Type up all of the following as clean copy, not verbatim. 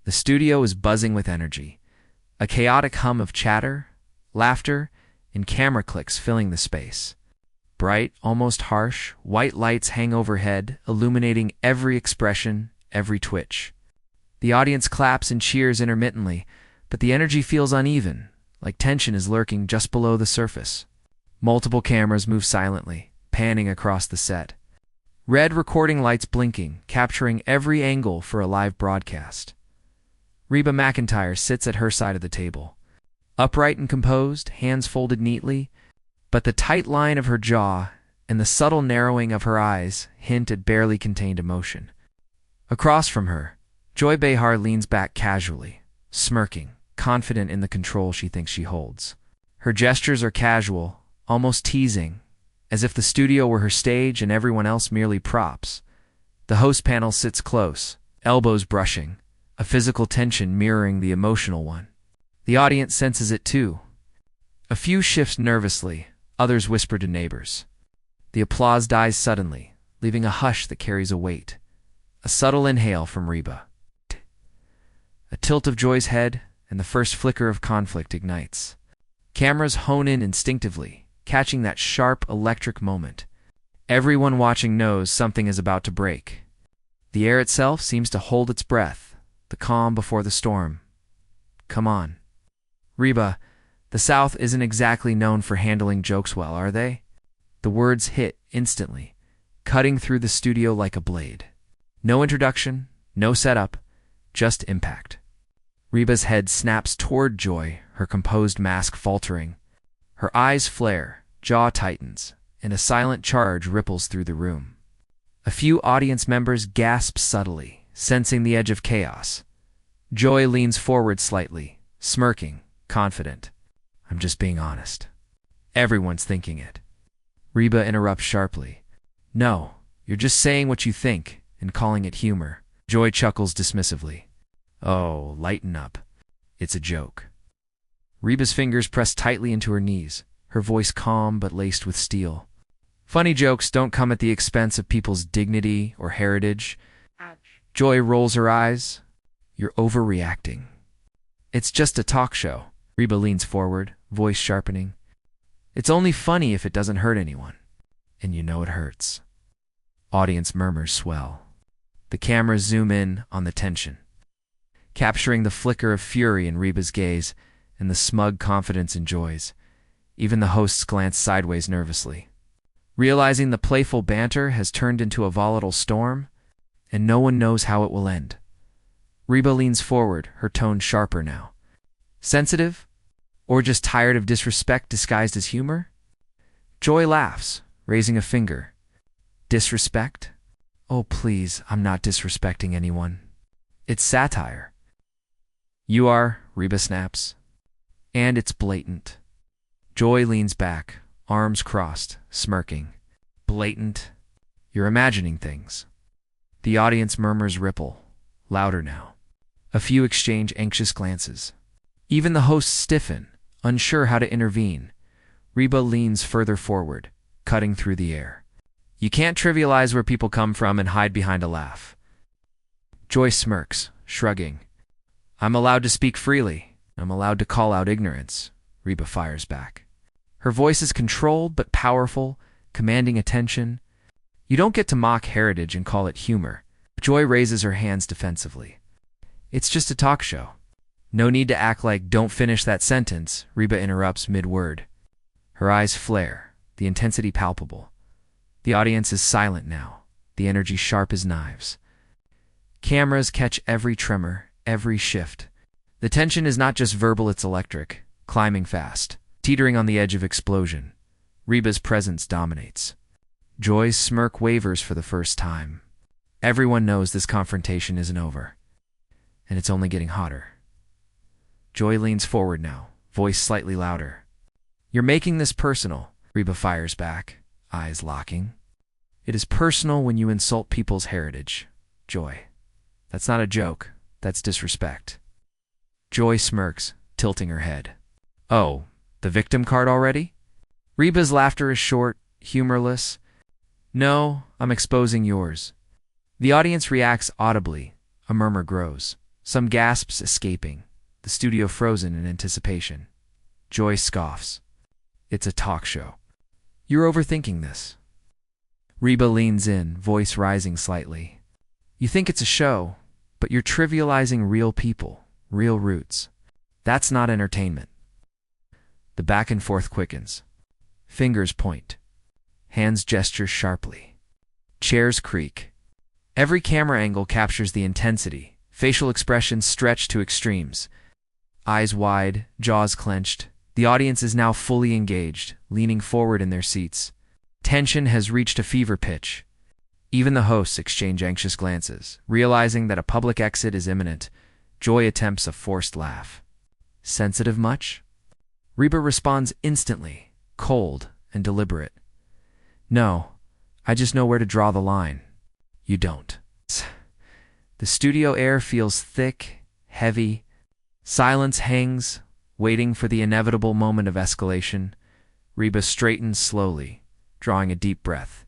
The studio is buzzing with energy, a chaotic hum of chatter, laughter, and camera clicks filling the space. Bright, almost harsh, white lights hang overhead, illuminating every expression, every twitch. The audience claps and cheers intermittently, but the energy feels uneven, like tension is lurking just below the surface. Multiple cameras move silently, panning across the set. Red recording lights blinking, capturing every angle for a live broadcast. Reba McEntire sits at her side of the table. Upright and composed, hands folded neatly, but the tight line of her jaw and the subtle narrowing of her eyes hint at barely contained emotion. Across from her, Joy Behar leans back casually, smirking, confident in the control she thinks she holds. Her gestures are casual, almost teasing, as if the studio were her stage and everyone else merely props. The host panel sits close, elbows brushing, a physical tension mirroring the emotional one. The audience senses it too. A few shift nervously, others whisper to neighbors. The applause dies suddenly, leaving a hush that carries a weight. A subtle inhale from Reba. A tilt of Joy's head, and the first flicker of conflict ignites. Cameras hone in instinctively, catching that sharp electric moment. Everyone watching knows something is about to break. The air itself seems to hold its breath, the calm before the storm. Come on. Reba, the South isn't exactly known for handling jokes well, are they? The words hit instantly, cutting through the studio like a blade. No introduction, no setup, just impact. Reba's head snaps toward Joy, her composed mask faltering. Her eyes flare, jaw tightens, and a silent charge ripples through the room. A few audience members gasp subtly, sensing the edge of chaos. Joy leans forward slightly, smirking, confident. I'm just being honest. Everyone's thinking it. Reba interrupts sharply. No, you're just saying what you think and calling it humor. Joy chuckles dismissively. Oh, lighten up. It's a joke. Reba's fingers press tightly into her knees, her voice calm but laced with steel. Funny jokes don't come at the expense of people's dignity or heritage. Joy rolls her eyes. You're overreacting. It's just a talk show. Reba leans forward, voice sharpening. It's only funny if it doesn't hurt anyone. And you know it hurts. Audience murmurs swell. The cameras zoom in on the tension, capturing the flicker of fury in Reba's gaze and the smug confidence in Joy's. Even the hosts glance sideways nervously. Realizing the playful banter has turned into a volatile storm, and no one knows how it will end. Reba leans forward, her tone sharper now. Sensitive? Or just tired of disrespect disguised as humor? Joy laughs, raising a finger. Disrespect? Oh, please, I'm not disrespecting anyone. It's satire. You are, Reba snaps. And it's blatant. Joy leans back, arms crossed, smirking. Blatant? You're imagining things. The audience murmurs ripple, louder now. A few exchange anxious glances. Even the hosts stiffen, unsure how to intervene. Reba leans further forward, cutting through the air. You can't trivialize where people come from and hide behind a laugh. Joy smirks, shrugging. I'm allowed to speak freely. I'm allowed to call out ignorance. Reba fires back. Her voice is controlled but powerful, commanding attention. You don't get to mock heritage and call it humor. Joy raises her hands defensively. It's just a talk show. No need to act like don't finish that sentence, Reba interrupts mid-word. Her eyes flare, the intensity palpable. The audience is silent now, the energy sharp as knives. Cameras catch every tremor, every shift. The tension is not just verbal, it's electric, climbing fast, teetering on the edge of explosion. Reba's presence dominates. Joy's smirk wavers for the first time. Everyone knows this confrontation isn't over, and it's only getting hotter. Joy leans forward now, voice slightly louder. You're making this personal, Reba fires back, eyes locking. It is personal when you insult people's heritage. Joy. That's not a joke, that's disrespect. Joy smirks, tilting her head. Oh, the victim card already? Reba's laughter is short, humorless. No, I'm exposing yours. The audience reacts audibly. A murmur grows. Some gasps escaping, the studio frozen in anticipation. Joy scoffs. It's a talk show. You're overthinking this. Reba leans in, voice rising slightly. You think it's a show, but you're trivializing real people, real roots. That's not entertainment. The back and forth quickens. Fingers point. Hands gesture sharply. Chairs creak. Every camera angle captures the intensity, facial expressions stretched to extremes. Eyes wide, jaws clenched. The audience is now fully engaged, leaning forward in their seats. Tension has reached a fever pitch. Even the hosts exchange anxious glances, realizing that a public exit is imminent. Joy attempts a forced laugh. Sensitive much? Reba responds instantly, cold and deliberate. No, I just know where to draw the line. You don't. The studio air feels thick, heavy. Silence hangs, waiting for the inevitable moment of escalation. Reba straightens slowly, drawing a deep breath.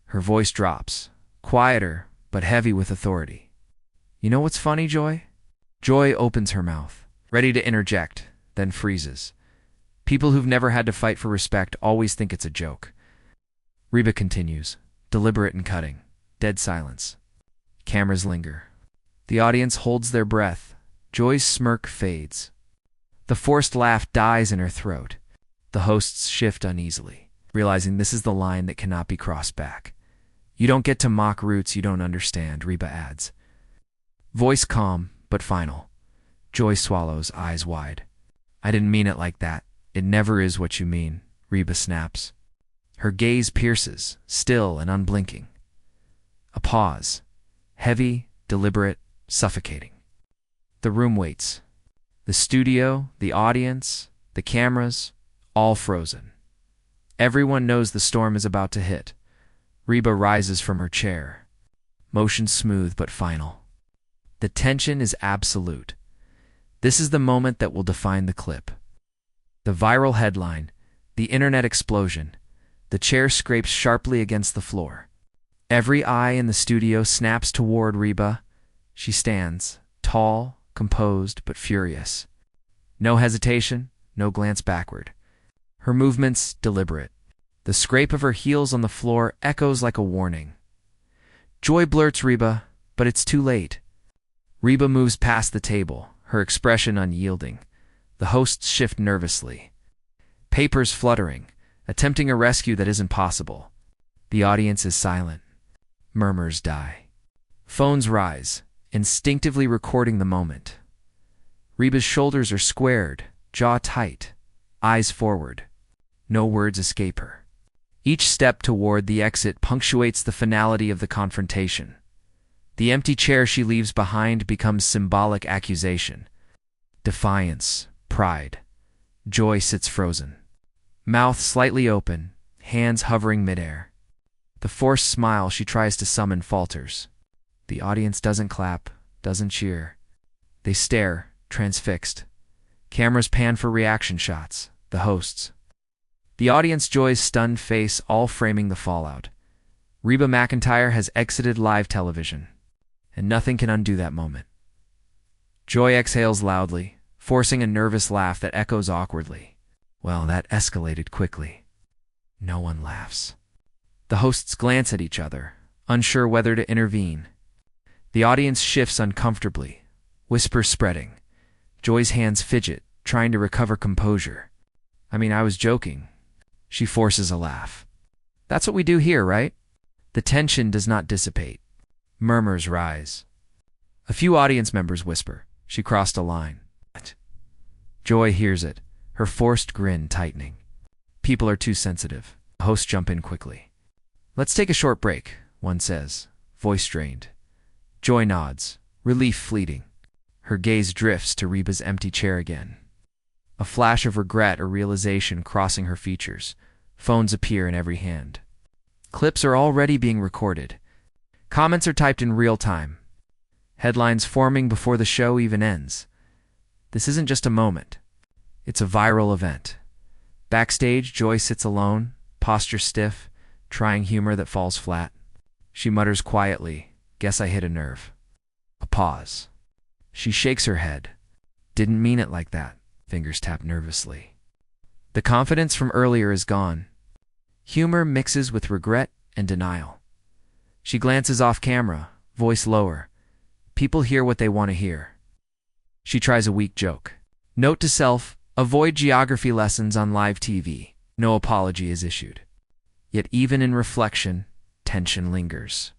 Her voice drops, quieter but heavy with authority. You know what's funny, Joy? Joy opens her mouth, ready to interject, then freezes. People who've never had to fight for respect always think it's a joke. Reba continues, deliberate and cutting. Dead silence. Cameras linger. The audience holds their breath. Joy's smirk fades. The forced laugh dies in her throat. The hosts shift uneasily, realizing this is the line that cannot be crossed back. You don't get to mock roots you don't understand, Reba adds. Voice calm, but final. Joy swallows, eyes wide. I didn't mean it like that. It never is what you mean, Reba snaps. Her gaze pierces, still and unblinking. A pause. Heavy, deliberate, suffocating. The room waits. The studio, the audience, the cameras, all frozen. Everyone knows the storm is about to hit. Reba rises from her chair. Motion smooth but final. The tension is absolute. This is the moment that will define the clip. The viral headline, the internet explosion. The chair scrapes sharply against the floor. Every eye in the studio snaps toward Reba. She stands, tall, composed, but furious. No hesitation, no glance backward. Her movements deliberate. The scrape of her heels on the floor echoes like a warning. Joy blurts Reba, but it's too late. Reba moves past the table, her expression unyielding. The hosts shift nervously. Papers fluttering, attempting a rescue that isn't possible. The audience is silent. Murmurs die. Phones rise, instinctively recording the moment. Reba's shoulders are squared, jaw tight, eyes forward. No words escape her. Each step toward the exit punctuates the finality of the confrontation. The empty chair she leaves behind becomes symbolic accusation. Defiance, pride. Joy sits frozen. Mouth slightly open, hands hovering midair. The forced smile she tries to summon falters. The audience doesn't clap, doesn't cheer. They stare, transfixed. Cameras pan for reaction shots, the hosts. The audience Joy's stunned face all framing the fallout. Reba McEntire has exited live television, and nothing can undo that moment. Joy exhales loudly, forcing a nervous laugh that echoes awkwardly. Well, that escalated quickly. No one laughs. The hosts glance at each other, unsure whether to intervene. The audience shifts uncomfortably, whispers spreading. Joy's hands fidget, trying to recover composure. I was joking. She forces a laugh. That's what we do here, right? The tension does not dissipate. Murmurs rise. A few audience members whisper, she crossed a line. Joy hears it, her forced grin tightening. People are too sensitive. The hosts jump in quickly. Let's take a short break, one says, voice strained. Joy nods, relief fleeting. Her gaze drifts to Reba's empty chair again. A flash of regret or realization crossing her features. Phones appear in every hand. Clips are already being recorded. Comments are typed in real time. Headlines forming before the show even ends. This isn't just a moment. It's a viral event. Backstage, Joy sits alone, posture stiff, trying humor that falls flat. She mutters quietly, guess I hit a nerve. A pause. She shakes her head. Didn't mean it like that. Fingers tap nervously. The confidence from earlier is gone. Humor mixes with regret and denial. She glances off camera, voice lower. People hear what they want to hear. She tries a weak joke. Note to self, avoid geography lessons on live TV. No apology is issued. Yet even in reflection, tension lingers.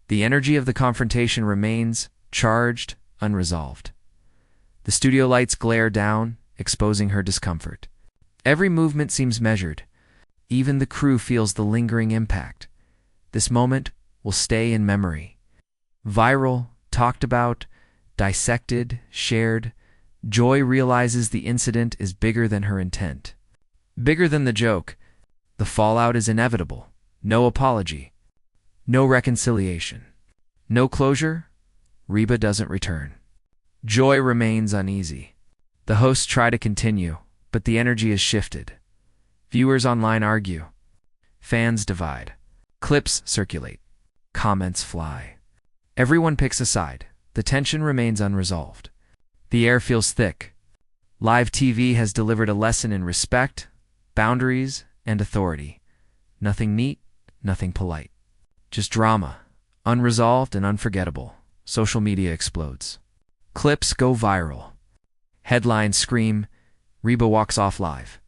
The energy of the confrontation remains charged, unresolved. The studio lights glare down, exposing her discomfort. Every movement seems measured. Even the crew feels the lingering impact. This moment will stay in memory. Viral, talked about, dissected, shared, Joy realizes the incident is bigger than her intent. Bigger than the joke. The fallout is inevitable. No apology. No reconciliation. No closure. Reba doesn't return. Joy remains uneasy. The hosts try to continue, but the energy is shifted. Viewers online argue. Fans divide. Clips circulate. Comments fly. Everyone picks a side. The tension remains unresolved. The air feels thick. Live TV has delivered a lesson in respect, boundaries, and authority. Nothing neat, nothing polite. Just drama, unresolved and unforgettable. Social media explodes. Clips go viral. Headlines scream, Reba walks off live.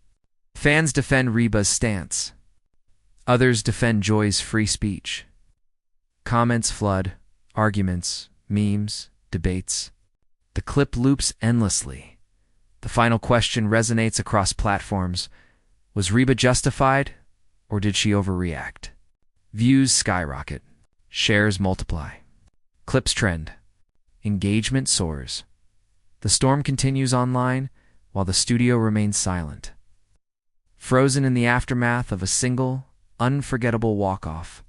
Fans defend Reba's stance. Others defend Joy's free speech. Comments flood, arguments, memes, debates. The clip loops endlessly. The final question resonates across platforms. Was Reba justified, or did she overreact? Views skyrocket. Shares multiply. Clips trend. Engagement soars. The storm continues online, while the studio remains silent. Frozen in the aftermath of a single, unforgettable walk-off.